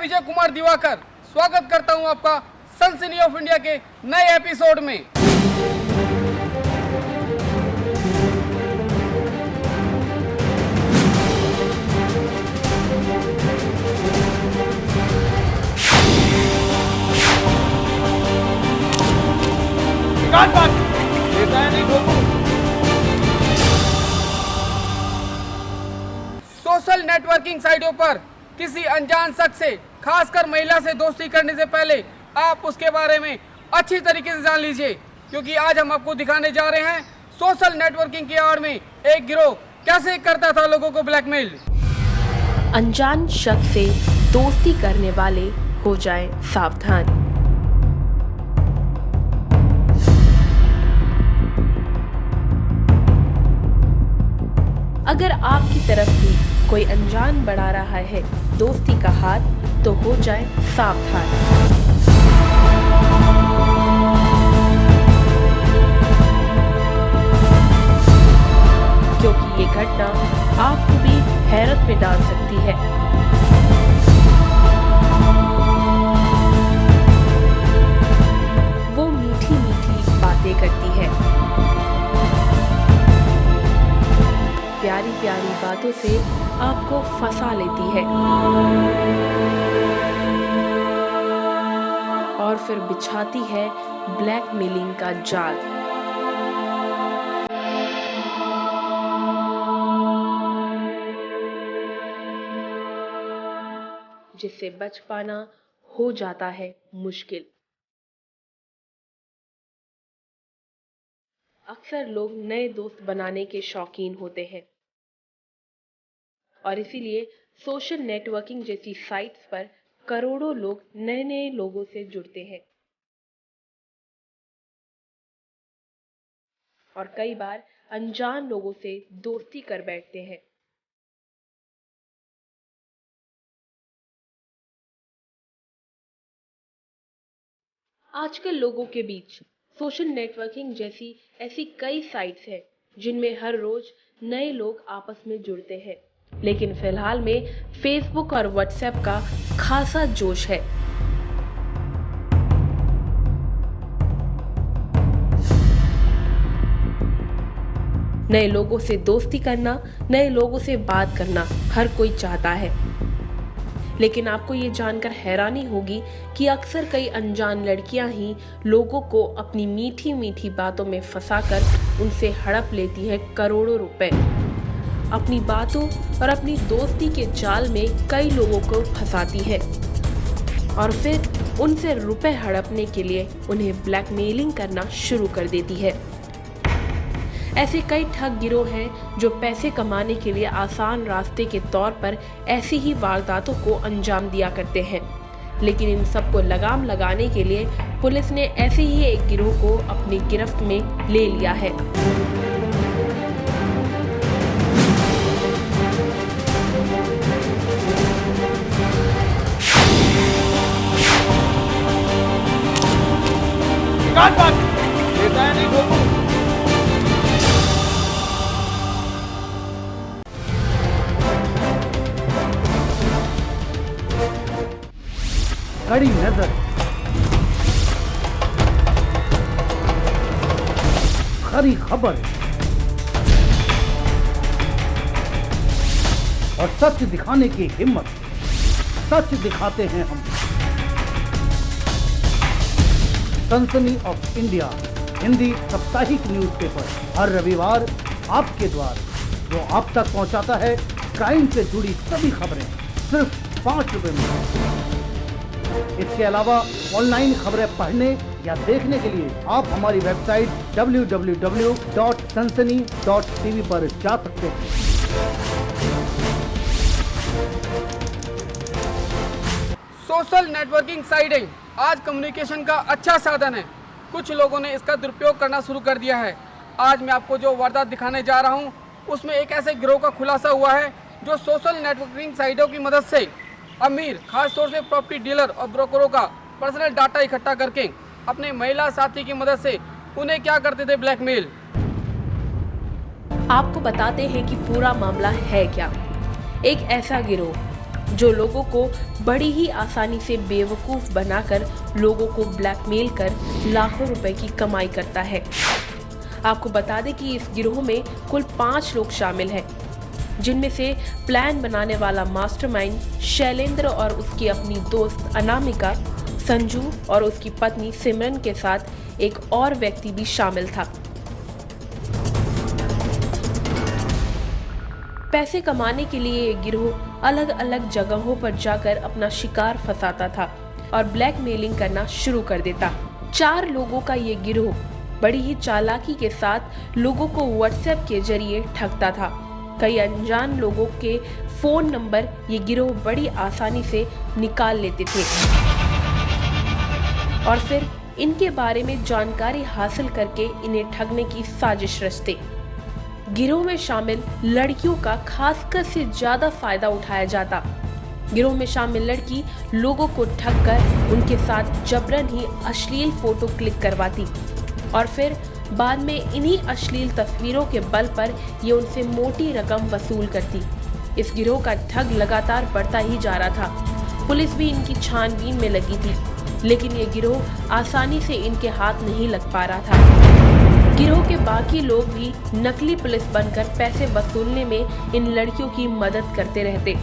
विजय कुमार दिवाकर स्वागत करता हूं आपका सनसनी ऑफ इंडिया के नए एपिसोड में। सोशल नेटवर्किंग साइटों पर किसी अनजान शख्स से, खासकर महिला से दोस्ती करने से पहले आप उसके बारे में अच्छी तरीके से जान लीजिए, क्योंकि आज हम आपको दिखाने जा रहे हैं सोशल नेटवर्किंग की आड़ में एक गिरोह कैसे करता था लोगों को ब्लैकमेल। अनजान शख्स से दोस्ती करने वाले हो जाएं सावधान। अगर आपकी तरफ भी कोई अनजान बढ़ा रहा है दोस्ती का हाथ, तो हो जाए सावधान। क्योंकि ये घटना आपको भी हैरत में डाल सकती है। वो मीठी मीठी बातें करती है, प्यारी प्यारी बातों से आपको फंसा लेती है और फिर बिछाती है ब्लैकमेलिंग का जाल। जिससे बच पाना हो जाता है मुश्किल। अक्सर लोग नए दोस्त बनाने के शौकीन होते हैं और इसीलिए सोशल नेटवर्किंग जैसी साइट्स पर करोड़ों लोग नए नए लोगों से जुड़ते हैं और कई बार अनजान लोगों से दोस्ती कर बैठते हैं। आजकल लोगों के बीच सोशल नेटवर्किंग जैसी ऐसी कई साइट्स हैं जिनमें हर रोज नए लोग आपस में जुड़ते हैं, लेकिन फिलहाल में फेसबुक और व्हाट्सएप का खासा जोश है। नए लोगों से दोस्ती करना, नए लोगों से बात करना हर कोई चाहता है, लेकिन आपको ये जानकर हैरानी होगी कि अक्सर कई अनजान लड़कियां ही लोगों को अपनी मीठी मीठी बातों में फंसाकर उनसे हड़प लेती है करोड़ों रुपए। अपनी बातों और अपनी दोस्ती के जाल में कई लोगों को फंसाती है और फिर उनसे रुपए हड़पने के लिए उन्हें ब्लैकमेलिंग करना शुरू कर देती है। ऐसे कई ठग गिरोह हैं जो पैसे कमाने के लिए आसान रास्ते के तौर पर ऐसी ही वारदातों को अंजाम दिया करते हैं, लेकिन इन सबको लगाम लगाने के लिए पुलिस ने ऐसे ही एक गिरोह को अपनी गिरफ्त में ले लिया है। कड़ी नजर, खरी खबर और सच दिखाने की हिम्मत। सच दिखाते हैं हम। सनसनी ऑफ इंडिया हिंदी साप्ताहिक न्यूज़पेपर हर रविवार आपके द्वार, जो आप तक पहुंचाता है क्राइम से जुड़ी सभी खबरें सिर्फ 5 रुपए में। इसके अलावा ऑनलाइन खबरें पढ़ने या देखने के लिए आप हमारी वेबसाइट www.sansani.tv पर जा सकते हैं। सोशल नेटवर्किंग साइटें आज कम्युनिकेशन का अच्छा साधन है। कुछ लोगों ने इसका दुरुपयोग करना शुरू कर दिया है। आज मैं आपको जो वारदात दिखाने जा रहा हूं, उसमें एक ऐसे गिरोह का खुलासा हुआ है जो सोशल नेटवर्किंग साइटों की मदद से अमीर, खास तौर से प्रॉपर्टी डीलर और ब्रोकरों का पर्सनल डाटा इकट्ठा करके अपने महिला साथी की मदद से उन्हें क्या करते थे, ब्लैकमेल। आपको बताते हैं कि पूरा मामला है क्या। एक ऐसा गिरोह जो लोगों को बड़ी ही आसानी से बेवकूफ बनाकर लोगों को ब्लैकमेल कर लाखों रुपए की कमाई करता है। आपको बता दें कि इस गिरोह में कुल 5 लोग शामिल हैं, जिनमें से प्लान बनाने वाला मास्टरमाइंड शैलेंद्र और उसकी अपनी दोस्त अनामिका, संजू और उसकी पत्नी सिमरन के साथ एक और व्यक्ति भी शामिल था। पैसे कमाने के लिए ये गिरोह अलग अलग जगहों पर जाकर अपना शिकार फंसाता था और ब्लैकमेलिंग करना शुरू कर देता। 4 लोगों का ये गिरोह बड़ी ही चालाकी के साथ लोगों को व्हाट्सएप के जरिए ठगता था। कई अनजान लोगों के फोन नंबर ये गिरोह बड़ी आसानी से निकाल लेते थे और फिर इनके बारे में जानकारी हासिल करके इन्हें ठगने की साजिश रचते। गिरोह में शामिल लड़कियों का खासकर से ज्यादा फायदा उठाया जाता। गिरोह में शामिल लड़की लोगों को ठगकर उनके साथ जबरन ही अश्लील फोटो क्लिक करवाती और फिर बाद में इन्हीं अश्लील तस्वीरों के बल पर ये उनसे मोटी रकम वसूल करती। इस गिरोह का ठग लगातार बढ़ता ही जा रहा था। पुलिस भी इनकी छानबीन में लगी थी, लेकिन ये गिरोह आसानी से इनके हाथ नहीं लग पा रहा था। गिरोह के बाकी लोग भी नकली पुलिस बनकर पैसे वसूलने में इन लड़कियों की मदद करते रहते।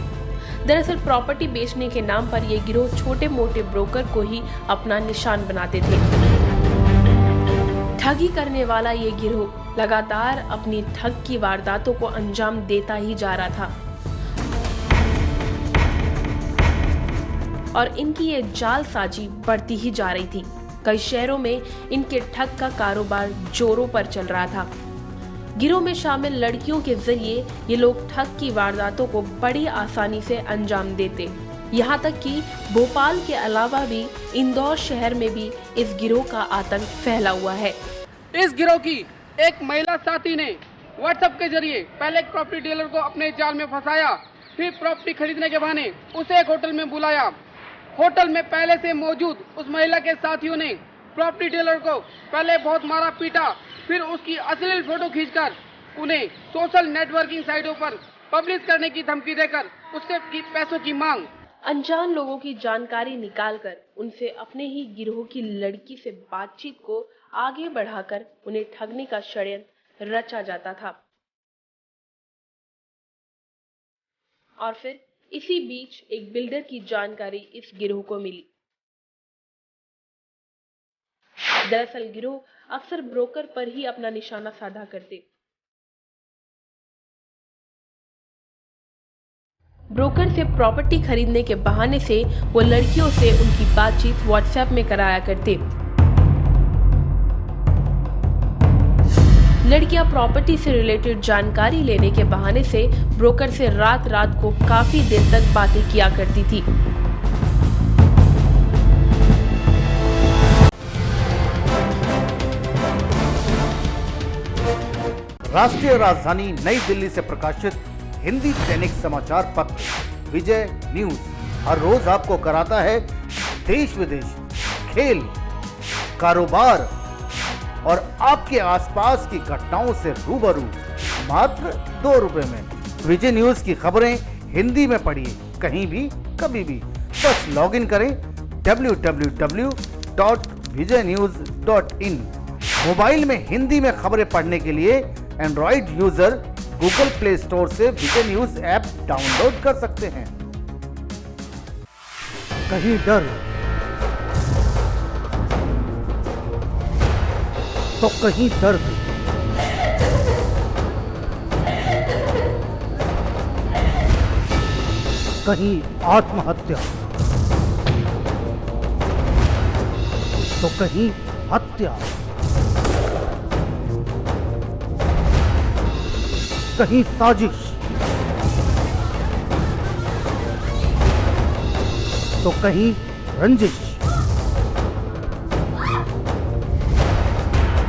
दरअसल प्रॉपर्टी बेचने के नाम पर ये गिरोह छोटे मोटे ब्रोकर को ही अपना निशान बनाते थे। ठगी करने वाला ये गिरोह लगातार अपनी ठग की वारदातों को अंजाम देता ही जा रहा था और इनकी ये जालसाजी बढ़ती ही जा रही थी। कई शहरों में इनके ठग का कारोबार जोरों पर चल रहा था। गिरोह में शामिल लड़कियों के जरिए ये लोग ठग की वारदातों को बड़ी आसानी से अंजाम देते। यहाँ तक कि भोपाल के अलावा भी इंदौर शहर में भी इस गिरोह का आतंक फैला हुआ है। इस गिरोह की एक महिला साथी ने व्हाट्सएप के जरिए पहले एक प्रॉपर्टी डीलर को अपने जाल में फंसाया, फिर प्रॉपर्टी खरीदने के बहाने उसे एक होटल में बुलाया। होटल में पहले से मौजूद उस महिला के साथियों ने प्रॉपर्टी डीलर को पहले बहुत मारा पीटा, फिर उसकी अश्लील फोटो खींचकर उन्हें सोशल नेटवर्किंग साइटों पर पब्लिश करने की धमकी देकर उससे पैसों की मांग। अनजान लोगों की जानकारी निकालकर उनसे अपने ही गिरोह की लड़की से बातचीत को आगे बढ़ाकर उन्हें ठगने का षड्यंत्र रचा जाता था और फिर इसी बीच एक बिल्डर की जानकारी इस गिरोह को मिली। दरअसल गिरोह अक्सर ब्रोकर पर ही अपना निशाना साधा करते। ब्रोकर से प्रॉपर्टी खरीदने के बहाने से वो लड़कियों से उनकी बातचीत व्हाट्सएप में कराया करते। लड़कियां प्रॉपर्टी से रिलेटेड जानकारी लेने के बहाने से ब्रोकर से रात रात को काफी देर तक बातें किया करती थी। राष्ट्रीय राजधानी नई दिल्ली से प्रकाशित हिंदी दैनिक समाचार पत्र विजय न्यूज हर रोज आपको कराता है देश विदेश, खेल, कारोबार और आपके आसपास की घटनाओं से रूबरू मात्र 2 रुपए में। विजय न्यूज की खबरें हिंदी में पढ़िए कहीं भी कभी भी। बस लॉगिन करें www.vijaynews.in। मोबाइल में हिंदी में खबरें पढ़ने के लिए Android user Google play store से विजय न्यूज ऐप डाउनलोड कर सकते हैं। कहीं डर तो कहीं दर्द, कहीं आत्महत्या तो कहीं हत्या, कहीं साजिश तो कहीं रंजिश।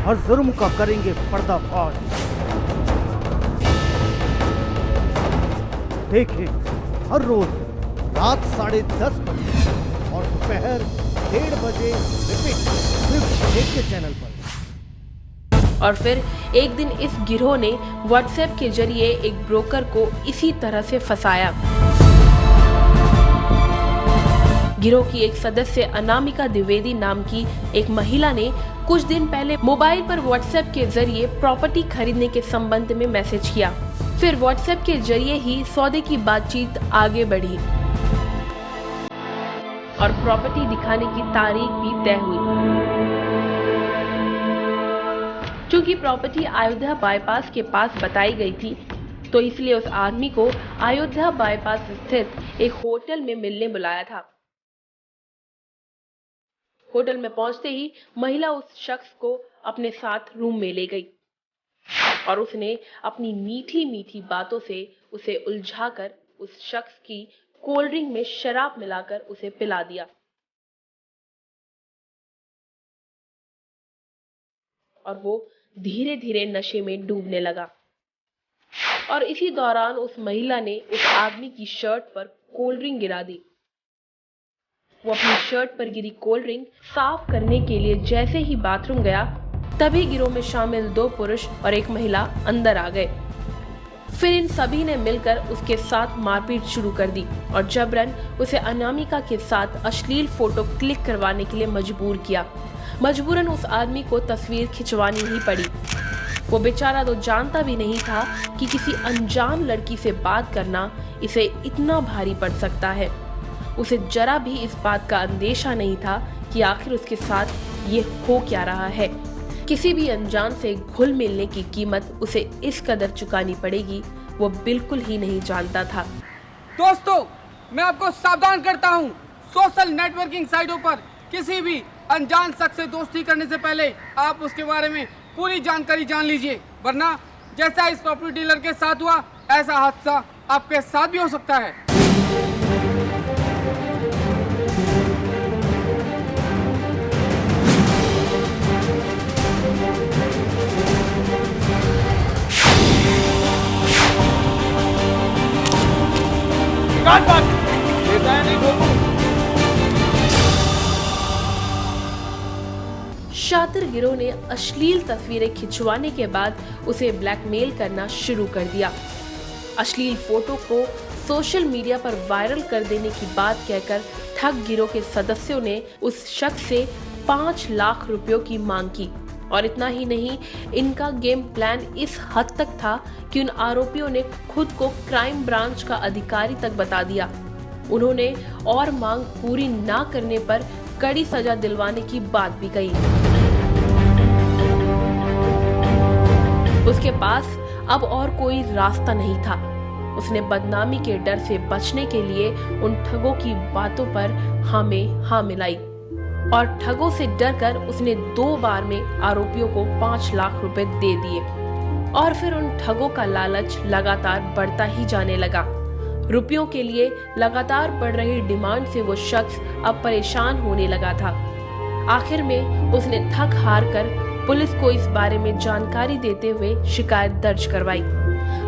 हर जुर्म का करेंगे पर्दाफाश। देखें हर रोज रात 10:30 बजे और दोपहर 1:30 बजे रिपीट सिर्फ के चैनल पर। और फिर एक दिन इस गिरोह ने व्हाट्सएप के जरिए एक ब्रोकर को इसी तरह से फंसाया। गिरोह की एक सदस्य अनामिका द्विवेदी नाम की एक महिला ने कुछ दिन पहले मोबाइल पर व्हाट्सएप के जरिए प्रॉपर्टी खरीदने के संबंध में मैसेज किया। फिर व्हाट्सएप के जरिए ही सौदे की बातचीत आगे बढ़ी और प्रॉपर्टी दिखाने की तारीख भी तय हुई। चूंकि प्रॉपर्टी अयोध्या बाईपास के पास बताई गई थी, तो इसलिए उस आदमी को अयोध्या बाईपास स्थित एक होटल में मिलने बुलाया था। होटल में पहुंचते ही महिला उस शख्स को अपने साथ रूम में ले गई और उसने अपनी मीठी मीठी बातों से उसे उलझाकर उस शख्स की कोल्ड ड्रिंक में शराब मिलाकर उसे पिला दिया और वो धीरे धीरे नशे में डूबने लगा। और इसी दौरान उस महिला ने उस आदमी की शर्ट पर कोल्ड ड्रिंक गिरा दी। वो अपनी शर्ट पर गिरी कोल्ड ड्रिंक साफ करने के लिए जैसे ही बाथरूम गया, तभी गिरोह में शामिल 2 पुरुष और एक महिला अंदर आ गए। फिर इन सभी ने मिलकर उसके साथ मारपीट शुरू कर दी और जबरन उसे अनामिका के साथ अश्लील फोटो क्लिक करवाने के लिए मजबूर किया। मजबूरन उस आदमी को तस्वीर खिंचवानी ही पड़ी। वो बेचारा तो जानता भी नहीं था कि किसी अनजान लड़की से बात करना इसे इतना भारी पड़ सकता है। उसे जरा भी इस बात का अंदेशा नहीं था कि आखिर उसके साथ ये हो क्या रहा है। किसी भी अनजान से घुल मिलने की कीमत उसे इस कदर चुकानी पड़ेगी, वो बिल्कुल ही नहीं जानता था। दोस्तों, मैं आपको सावधान करता हूँ, सोशल नेटवर्किंग साइटों पर किसी भी अनजान शख्स से दोस्ती करने से पहले आप उसके बारे में पूरी जानकारी जान लीजिए, वरना जैसा इस प्रॉपर्टी डीलर के साथ हुआ, ऐसा हादसा आपके साथ भी हो सकता है। शातिर गिरोह ने अश्लील तस्वीरें खिंचवाने के बाद उसे ब्लैकमेल करना शुरू कर दिया। अश्लील फोटो को सोशल मीडिया पर वायरल कर देने की बात कहकर ठग गिरोह के सदस्यों ने उस शख्स से 5 लाख रुपयों की मांग की। और इतना ही नहीं, इनका गेम प्लान इस हद तक था कि उन आरोपियों ने खुद को क्राइम ब्रांच का अधिकारी तक बता दिया। उन्होंने और मांग पूरी ना करने पर कड़ी सजा दिलवाने की बात भी कही। उसके पास अब और कोई रास्ता नहीं था। उसने बदनामी के डर से बचने के लिए उन ठगों की बातों पर हाँ में हाँ मिलाई और ठगों से डरकर उसने 2 बार में आरोपियों को 5 लाख रुपए दे दिए। और फिर उन ठगों का लालच लगातार बढ़ता ही जाने लगा। रुपयों के लिए लगातार बढ़ रही डिमांड से वो शख्स अब परेशान होने लगा था। आखिर में उसने थक हार कर पुलिस को इस बारे में जानकारी देते हुए शिकायत दर्ज करवाई।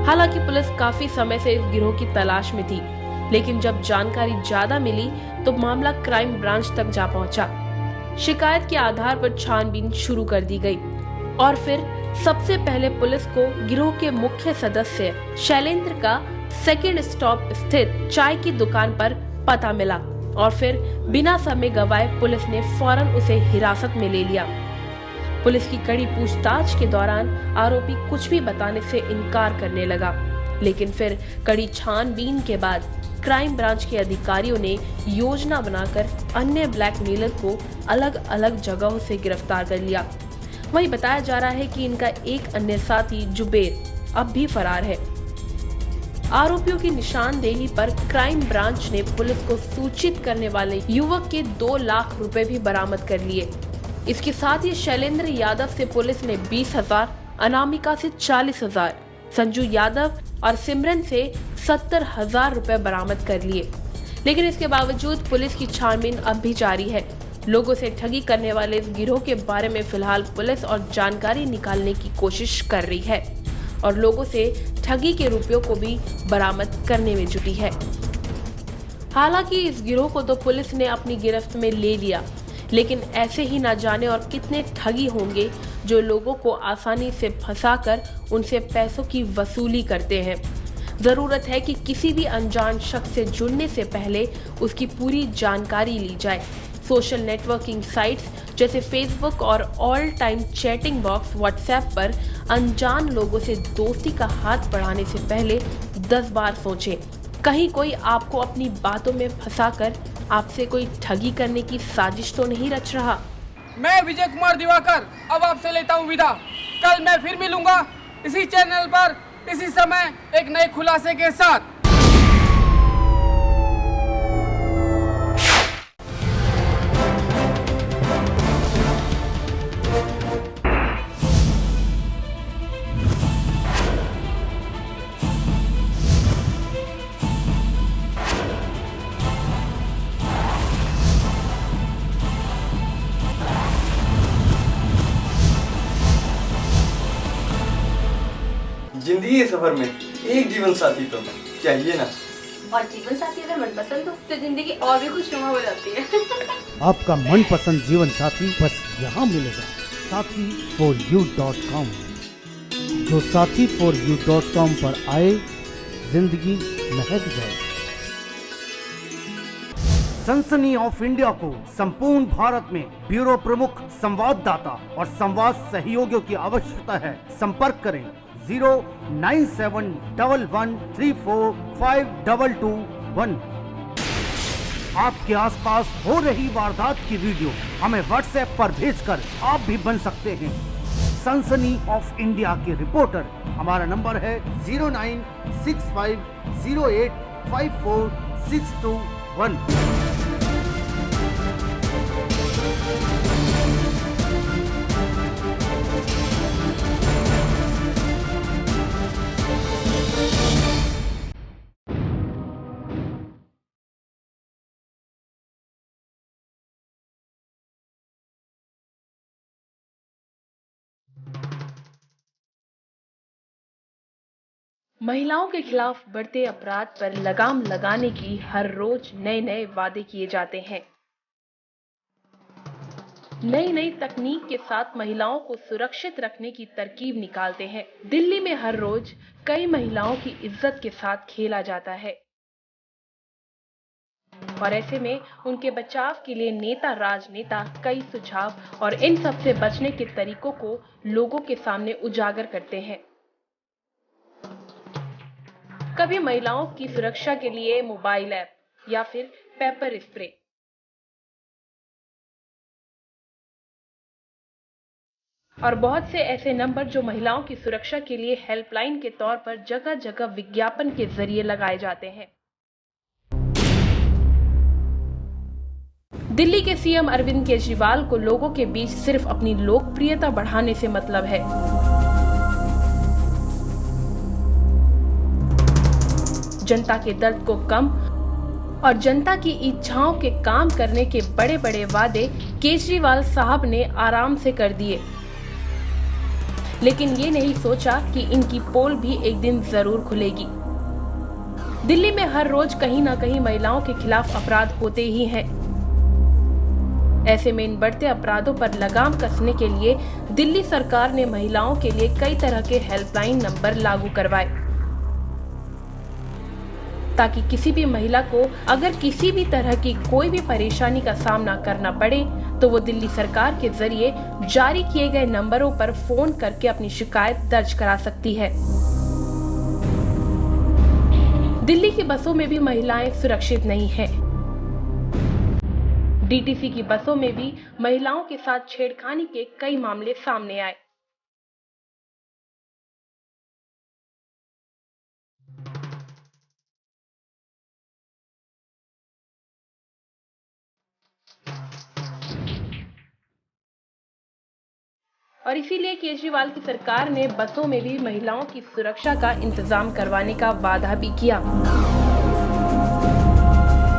हालांकि पुलिस काफी समय से इस गिरोह की तलाश में थी, लेकिन जब जानकारी ज्यादा मिली तो मामला क्राइम ब्रांच तक जा पहुंचा। शिकायत के आधार पर छानबीन शुरू कर दी गई और फिर सबसे पहले पुलिस को गिरोह के मुख्य सदस्य शैलेंद्र का सेकेंड स्टॉप स्थित चाय की दुकान पर पता मिला और फिर बिना समय गवाए पुलिस ने फौरन उसे हिरासत में ले लिया। पुलिस की कड़ी पूछताछ के दौरान आरोपी कुछ भी बताने से इनकार करने लगा, लेकिन फिर कड़ी छानबीन के बाद क्राइम ब्रांच के अधिकारियों ने योजना बनाकर अन्य ब्लैकमेलर को अलग अलग जगहों से गिरफ्तार कर लिया। वहीं बताया जा रहा है कि इनका एक अन्य साथी जुबेर अब भी फरार है। आरोपियों की निशानदेही पर क्राइम ब्रांच ने पुलिस को सूचित करने वाले युवक के 2 लाख रुपए भी बरामद कर लिए। इसके साथ ही शैलेंद्र यादव से पुलिस ने 20,000, अनामिका से 40,000, संजू यादव और सिमरन से 70,000 रुपए बरामद कर लिए। लेकिन इसके बावजूद पुलिस की छानबीन अब भी जारी है। लोगों से ठगी करने वाले इस गिरोह के बारे में फिलहाल पुलिस और जानकारी निकालने की कोशिश कर रही है और लोगों से ठगी के रुपयों को भी बरामद करने में जुटी है। हालांकि इस गिरोह को तो पुलिस ने अपनी गिरफ्त में ले लिया, लेकिन ऐसे ही ना जाने और कितने ठगी होंगे जो लोगों को आसानी से फंसाकर उनसे पैसों की वसूली करते हैं। जरूरत है कि किसी भी अनजान शख्स से जुड़ने से पहले उसकी पूरी जानकारी ली जाए। सोशल नेटवर्किंग साइट्स जैसे फेसबुक और all time chatting box WhatsApp पर अनजान लोगों से दोस्ती का हाथ बढ़ाने से पहले 10 बार सोचें। कहीं कोई आपको अपनी बातों में फंसाकर आपसे कोई ठगी करने की साजिश तो नहीं रच रहा। मैं विजय कुमार दिवाकर अब आपसे लेता हूँ विदा। कल मैं फिर मिलूंगा इसी चैनल पर इसी समय एक नए खुलासे के साथ। जिंदगी के सफर में एक जीवन साथी तो चाहिए ना। और जीवन साथी अगर मनपसंद हो तो जिंदगी और भी खुशनुमा हो जाती है। आपका मनपसंद जीवन साथी बस यहाँ मिलेगा, sathi4u.com। जो sathi4u.com पर आए जिंदगी महक जाए। सनसनी ऑफ इंडिया को संपूर्ण भारत में ब्यूरो प्रमुख संवाददाता और संवाद सहयोगियों की आवश्यकता है। संपर्क करें 09711345221। आपके आसपास हो रही वारदात की वीडियो हमें व्हाट्सएप पर भेजकर आप भी बन सकते हैं सनसनी ऑफ इंडिया के रिपोर्टर। हमारा नंबर है 09650854621। महिलाओं के खिलाफ बढ़ते अपराध पर लगाम लगाने की हर रोज नए नए वादे किए जाते हैं। नई नई तकनीक के साथ महिलाओं को सुरक्षित रखने की तरकीब निकालते हैं। दिल्ली में हर रोज कई महिलाओं की इज्जत के साथ खेला जाता है और ऐसे में उनके बचाव के लिए नेता राजनेता कई सुझाव और इन सब से बचने के तरीकों को लोगों के सामने उजागर करते हैं। कभी महिलाओं की सुरक्षा के लिए मोबाइल ऐप या फिर पेपर स्प्रे, और बहुत से ऐसे नंबर जो महिलाओं की सुरक्षा के लिए हेल्पलाइन के तौर पर जगह जगह विज्ञापन के जरिए लगाए जाते हैं। दिल्ली के सीएम अरविंद केजरीवाल को लोगों के बीच सिर्फ अपनी लोकप्रियता बढ़ाने से मतलब है। जनता के दर्द को कम और जनता की इच्छाओं के काम करने के बड़े बड़े वादे केजरीवाल साहब ने आराम से कर दिए, लेकिन ये नहीं सोचा कि इनकी पोल भी एक दिन जरूर खुलेगी। दिल्ली में हर रोज कहीं ना कहीं महिलाओं के खिलाफ अपराध होते ही हैं। ऐसे में इन बढ़ते अपराधों पर लगाम कसने के लिए दिल्ली सरकार ने महिलाओं के लिए कई तरह के हेल्पलाइन नंबर लागू करवाए, ताकि किसी भी महिला को अगर किसी भी तरह की कोई भी परेशानी का सामना करना पड़े तो वो दिल्ली सरकार के जरिए जारी किए गए नंबरों पर फोन करके अपनी शिकायत दर्ज करा सकती है। दिल्ली की बसों में भी महिलाएं सुरक्षित नहीं हैं। डीटीसी की बसों में भी महिलाओं के साथ छेड़खानी के कई मामले सामने आए। और इसीलिए केजरीवाल की सरकार ने बसों में भी महिलाओं की सुरक्षा का इंतजाम करवाने का वादा भी किया,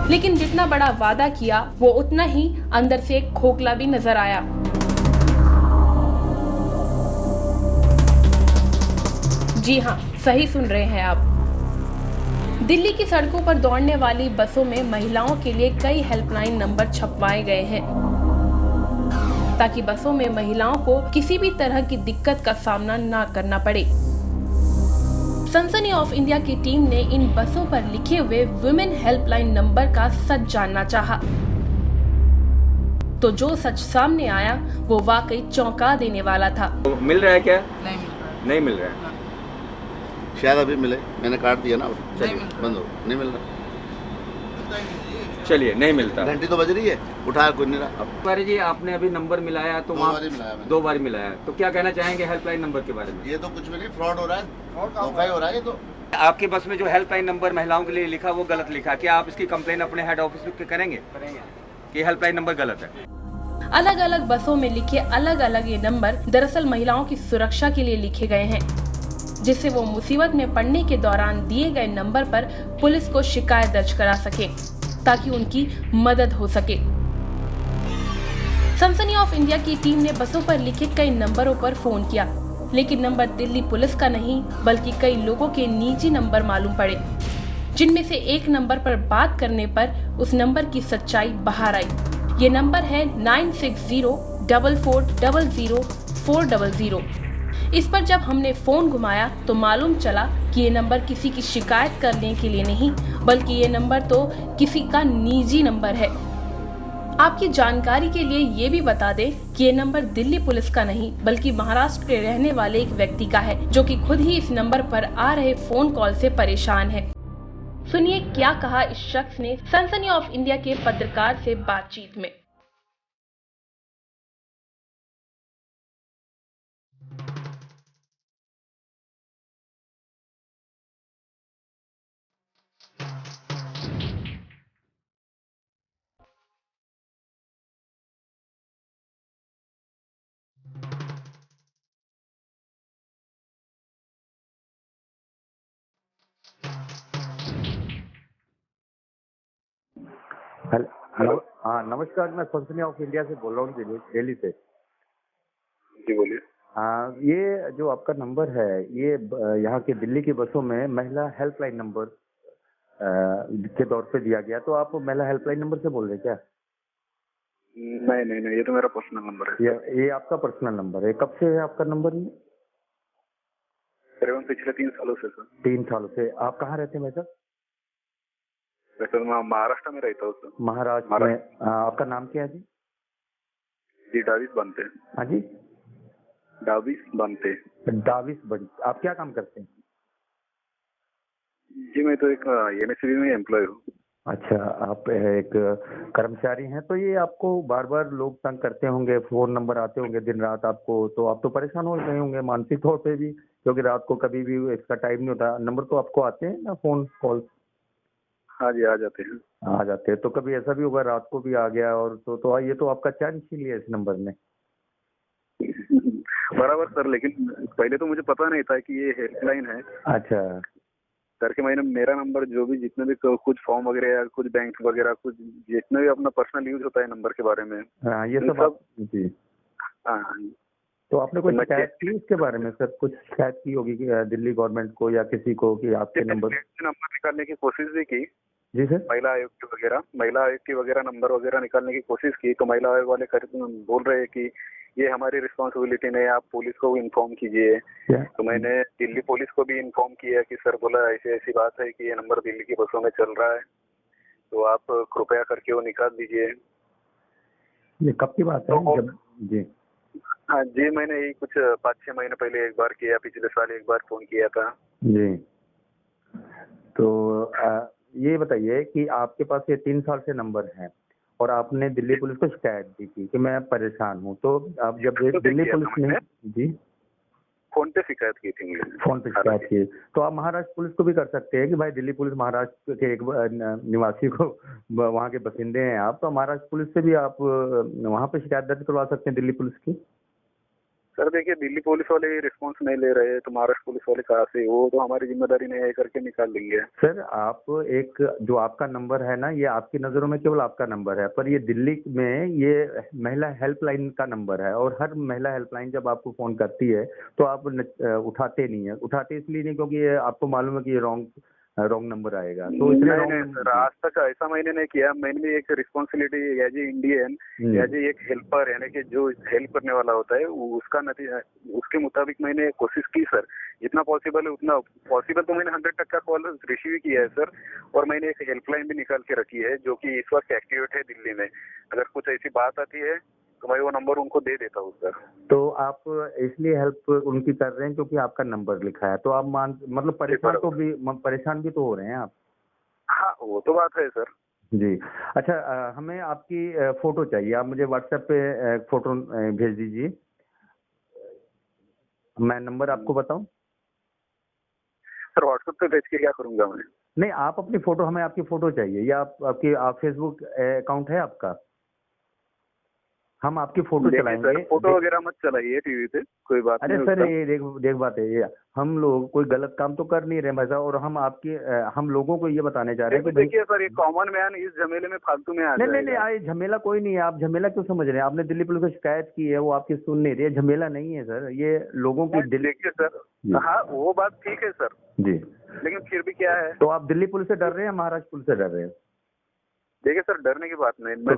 लेकिन जितना बड़ा वादा किया वो उतना ही अंदर से खोखला भी नजर आया। जी हाँ, सही सुन रहे हैं आप। दिल्ली की सड़कों पर दौड़ने वाली बसों में महिलाओं के लिए कई हेल्पलाइन नंबर छपवाए गए हैं, ताकि बसों में महिलाओं को किसी भी तरह की दिक्कत का सामना ना करना पड़े। सनसनी ऑफ इंडिया की टीम ने इन बसों पर लिखे हुए वुमेन हेल्पलाइन नंबर का सच जानना चाहा। तो जो सच सामने आया वो वाकई चौंका देने वाला था। तो मिल रहा है क्या? नहीं मिल रहा है। नहीं मिल रहा है। शायद अभी मिले, मैंने काट दिया ना, चलिए बंद हो, नहीं मिल रहा। चलिए, नहीं मिलता। घंटी तो बज रही है, उठाया कोई नहीं रहा। तिवारी जी, आपने अभी नंबर मिलाया तो दो वहाँ बार ही मिलाया मैंने। 2 बार मिलाया, तो क्या कहना चाहेंगे हेल्पलाइन नंबर के बारे में? ये तो कुछ भी नहीं, फ्रॉड हो रहा है, धोखा ही हो रहा है ये तो। आपकी बस में जो हेल्पलाइन नंबर महिलाओं के लिए लिखा वो गलत लिखा, क्या आप इसकी कंप्लेन अपने हेड ऑफिस में करेंगे कि हेल्पलाइन नंबर गलत है? अलग अलग बसों में लिखे अलग अलग ये नंबर दरअसल महिलाओं की सुरक्षा के लिए लिखे गए हैं, जिससे वो मुसीबत में पड़ने के दौरान दिए गए नंबर पर पुलिस को शिकायत दर्ज करा सके ताकि उनकी मदद हो सके। सनसनी ऑफ इंडिया की टीम ने बसों पर लिखे कई नंबरों पर फोन किया, लेकिन नंबर दिल्ली पुलिस का नहीं बल्कि कई लोगों के निजी नंबर मालूम पड़े, जिनमें से एक नंबर पर बात करने पर उस नंबर की सच्चाई बाहर आई। ये नंबर है 9604400400। इस पर जब हमने फोन घुमाया तो मालूम चला कि ये नंबर किसी की शिकायत करने के लिए नहीं बल्कि ये नंबर तो किसी का निजी नंबर है। आपकी जानकारी के लिए ये भी बता दें कि ये नंबर दिल्ली पुलिस का नहीं बल्कि महाराष्ट्र के रहने वाले एक व्यक्ति का है, जो कि खुद ही इस नंबर पर आ रहे फोन कॉल से परेशान है। सुनिए क्या कहा इस शख्स ने सनसनी ऑफ इंडिया के पत्रकार से बातचीत में। हेलो, हाँ नमस्कार, मैं सनसनी ऑफ इंडिया से बोल रहा हूँ, दिल्ली से। जी बोलिए। हाँ, ये जो आपका नंबर है ये यहाँ के दिल्ली की बसों में महिला हेल्पलाइन नंबर के तौर पे दिया गया, तो आप महिला हेल्पलाइन नंबर से बोल रहे हैं क्या? नहीं नहीं नहीं, ये तो मेरा पर्सनल नंबर है। ये आपका पर्सनल नंबर है। कब से है आपका नंबर ये? करीबन पिछले 3 सालों से सर। 3 सालों से। आप कहाँ रहते हैं भाई साहब? वैसे तो मैं महाराष्ट्र में रहता हूँ सर। महाराष्ट्र में। आपका नाम क्या है जी? जी डाविस बनते। हाँ जी, डाविस बनते। डाविस बनते। आप क्या काम करते हैं? जी मैं तो एक एमएससीबी में एम्प्लॉय हूँ। अच्छा, आप एक कर्मचारी हैं, तो ये आपको बार बार लोग तंग करते होंगे, फोन नंबर आते होंगे दिन रात आपको, तो आप तो परेशान हो गए होंगे मानसिक तौर पे भी, क्योंकि रात को कभी भी इसका टाइम नहीं होता। नंबर तो आपको आते हैं ना फोन कॉल? हाँ जी आ जाते हैं। आ जाते हैं, तो कभी ऐसा भी होगा रात को भी आ गया और तो ये तो आपका चांस ही लिया इस नंबर ने। बराबर सर, लेकिन पहले तो मुझे पता नहीं था कि ये हेल्पलाइन है। अच्छा, करके मैंने मेरा नंबर जो भी जितने भी कुछ फॉर्म वगैरह या कुछ बैंक वगैरह कुछ जितना भी अपना पर्सनल यूज होता है नंबर के बारे में, हाँ ये सब जी। हाँ, तो आपने कोई शिकायत की इसके बारे में सर? कुछ शिकायत की होगी कि दिल्ली गवर्नमेंट को या किसी को कि आपके नंबर निकालने की कोशिश भी की जी सर? महिला आयोग की वगैरह नंबर वगैरह निकालने की कोशिश की, तो महिला आयोग वाले बोल रहे हैं कि ये हमारी रिस्पॉन्सिबिलिटी नहीं है, आप पुलिस को इन्फॉर्म कीजिए। तो मैंने दिल्ली पुलिस को भी इन्फॉर्म किया कि सर बोला ऐसी ऐसी बात है कि ये नंबर दिल्ली की बसों में चल रहा है, तो आप कृपया करके वो निकाल दीजिए। ये कब की बात है तो जब? जी हाँ जी, मैंने यही कुछ 5-6 महीने पहले एक बार किया, पिछले साल एक बार फोन किया था जी। तो ये बताइए कि आपके पास ये 3 साल से नंबर है और आपने दिल्ली पुलिस को शिकायत दी थी कि मैं परेशान हूँ, तो आप जब दिल्ली पुलिस ने जी फोन पे शिकायत की थी मुझे। फोन पे शिकायत की, तो आप महाराष्ट्र पुलिस को भी कर सकते हैं कि भाई दिल्ली पुलिस महाराष्ट्र के एक निवासी को, वहाँ के बसिंदे हैं आप, तो महाराष्ट्र पुलिस से भी आप वहाँ पे शिकायत दर्ज करवा सकते हैं दिल्ली पुलिस की। सर देखिए, दिल्ली पुलिस वाले रिस्पांस नहीं ले रहे, तो महाराष्ट्र पुलिस वाले कहाँ से? वो तो हमारी जिम्मेदारी नहीं है करके निकाल देंगे। सर आप एक जो आपका नंबर है ना, ये आपकी नज़रों में केवल आपका नंबर है, पर ये दिल्ली में ये महिला हेल्पलाइन का नंबर है और हर महिला हेल्पलाइन जब आपको फ़ोन करती है तो आप उठाते नहीं है। उठाते इसलिए नहीं क्योंकि ये आपको मालूम है कि ये रॉन्ग रॉन्ग नंबर आएगा। तो इसलिए नहीं सर, आज तक ऐसा मैंने नहीं किया। मैंने भी एक responsibility as a Indian, as एक हेल्पर, यानी कि जो हेल्प करने वाला होता है उसका नतीजा, उसके मुताबिक मैंने कोशिश की सर, जितना पॉसिबल है उतना पॉसिबल। तो मैंने 100% कॉल रिसीव किया है सर, और मैंने एक हेल्पलाइन भी निकाल के रखी है जो कि इस वक्त एक्टिवेट है दिल्ली में। अगर कुछ ऐसी बात आती है तो मैं वो नंबर उनको दे देता हूँ सर। तो आप इसलिए हेल्प उनकी कर रहे हैं क्योंकि आपका नंबर लिखा है, तो आप मतलब परेशान भी तो हो रहे हैं आप। हाँ वो तो बात है सर। जी अच्छा, हमें आपकी फोटो चाहिए, आप मुझे व्हाट्सएप पे फोटो भेज दीजिए। मैं नंबर आपको बताऊं? सर व्हाट्सएप पे भेज के क्या करूंगा मैं? नहीं, आप अपनी फोटो, हमें आपकी फोटो चाहिए, या आप फेसबुक अकाउंट है आपका? हम आपकी फोटो चलाएंगे। फोटो वगैरह मत चलाइए टीवी पे, कोई बात अरे नहीं। सर ये देख बात है, ये हम लोग कोई गलत काम तो कर नहीं रहे भाई साहब, और हम लोगों को ये बताने जा रहे हैं कि देखिए सर, ये कॉमन मैन इस झमेले में फालतू में आ जाएगा। नहीं आए झमेला कोई नहीं है। आप झमेला क्यों समझ रहे हैं? आपने दिल्ली पुलिस को शिकायत की है, वो आपकी सुन नहीं रही है। झमेला नहीं है सर, ये लोगों की देखिए सर, हाँ वो बात ठीक है सर जी, लेकिन फिर भी क्या है। तो आप दिल्ली पुलिस से डर रहे हैं, महाराष्ट्र पुलिस से डर रहे हैं? देखिए सर, डरने की बात नहीं, मैं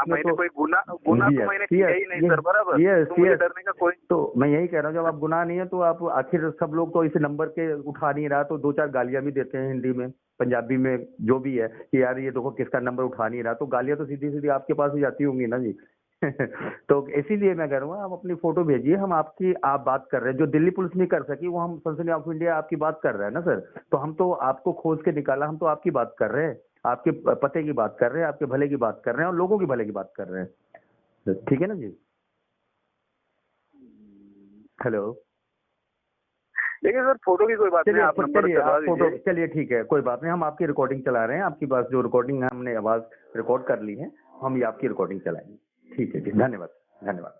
मैंने कोई गुनाह तो मैंने किया ही नहीं सर, बराबर। तो मुझे डरने का कोई, तो मैं यही कह रहा हूँ, जब आप गुनाह नहीं है तो आप आखिर, सब लोग तो इस नंबर के उठा नहीं रहा, तो 2-4 गालियां भी देते हैं हिंदी में, पंजाबी में, जो भी है कि यार ये देखो किसका नंबर उठा नहीं रहा, तो गालियां तो सीधी सीधी आपके पास ही जाती होंगी ना जी। तो इसीलिए मैं कह रहा हूँ, आप अपनी फोटो भेजिए, हम आप बात कर रहे हैं, जो दिल्ली पुलिस नहीं कर सकी वो हम सनसनी ऑफ इंडिया आपकी बात कर रहे हैं ना सर। तो हम तो आपको खोज के निकाला, हम तो आपकी बात कर रहे हैं, आपके पते की बात कर रहे हैं, आपके भले की बात कर रहे हैं, और लोगों के भले की बात कर रहे हैं। ठीक है ना जी? हेलो, देखिए सर, फोटो की कोई बात नहीं, आप नंबर चला दीजिए। चलिए ठीक है, कोई बात नहीं, हम आपकी रिकॉर्डिंग चला रहे हैं, आपकी बात जो रिकॉर्डिंग है हमने आवाज रिकॉर्ड कर ली है, हम ये आपकी रिकॉर्डिंग चलाएंगे। ठीक है जी, धन्यवाद धन्यवाद।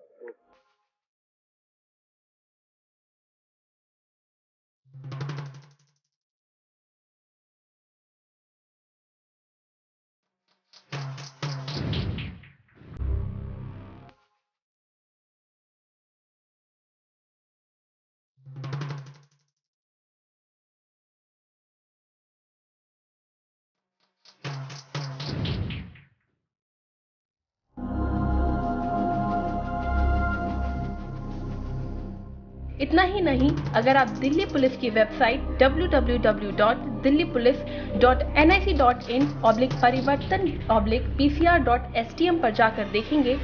इतना ही नहीं, अगर आप दिल्ली पुलिस की वेबसाइट www.delhipolice.nic.in/परिवर्तन/pcr.stm पर जाकर देखेंगे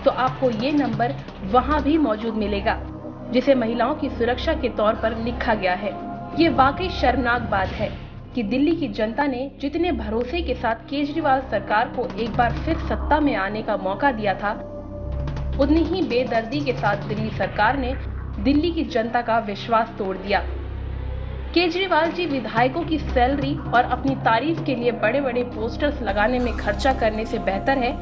तो आपको ये नंबर वहां भी मौजूद मिलेगा, जिसे महिलाओं की सुरक्षा के तौर पर लिखा गया है। ये वाकई शर्मनाक बात है कि दिल्ली की जनता ने जितने भरोसे के साथ केजरीवाल सरकार को एक बार फिर सत्ता में आने का मौका दिया था, उतनी ही बेदर्दी के साथ दिल्ली सरकार ने दिल्ली की जनता का विश्वास तोड़ दिया। केजरीवाल जी विधायकों की सैलरी और अपनी तारीफ के लिए बड़े बड़े पोस्टर्स लगाने में खर्चा करने से बेहतर है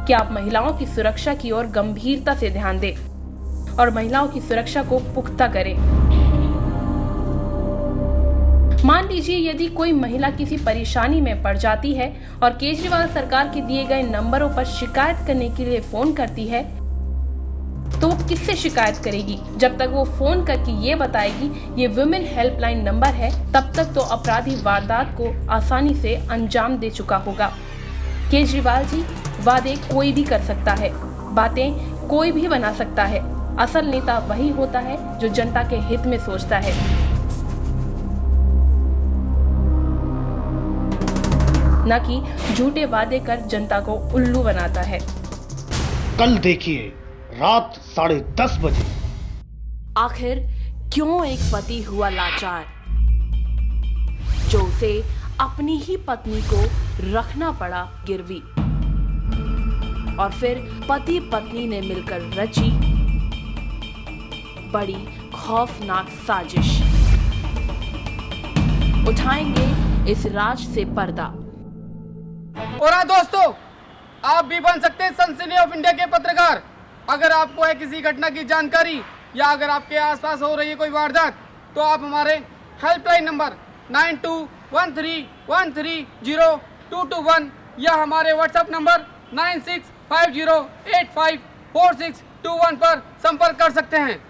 कि आप महिलाओं की सुरक्षा की ओर गंभीरता से ध्यान दें और महिलाओं की सुरक्षा को पुख्ता करें। मान लीजिए यदि कोई महिला किसी परेशानी में पड़ जाती है और केजरीवाल सरकार के दिए गए नंबरों पर शिकायत करने के लिए फोन करती है, तो वो किससे शिकायत करेगी? जब तक वो फोन करके ये बताएगी ये वुमेन हेल्पलाइन नंबर है, तब तक तो अपराधी वारदात को आसानी से अंजाम दे चुका होगा। केजरीवाल जी, वादे कोई भी कर सकता है, बातें कोई भी बना सकता है, असल नेता वही होता है जो जनता के हित में सोचता है। न कि झूठे वादे कर जनता को उल्लू बनाता है। कल देखिए रात 10:30 बजे। आखिर क्यों एक पति हुआ लाचार, जो उसे अपनी ही पत्नी को रखना पड़ा गिरवी, और फिर पति पत्नी ने मिलकर रची बड़ी खौफनाक साजिश। उठाएंगे इस राज से पर्दा। और हाँ दोस्तों, आप भी बन सकते हैं सनसनी ऑफ इंडिया के पत्रकार। अगर आपको है किसी घटना की जानकारी या अगर आपके आसपास हो रही है कोई वारदात, तो आप हमारे हेल्पलाइन नंबर 9213130221 या हमारे व्हाट्सएप नंबर 9650854621 पर संपर्क कर सकते हैं।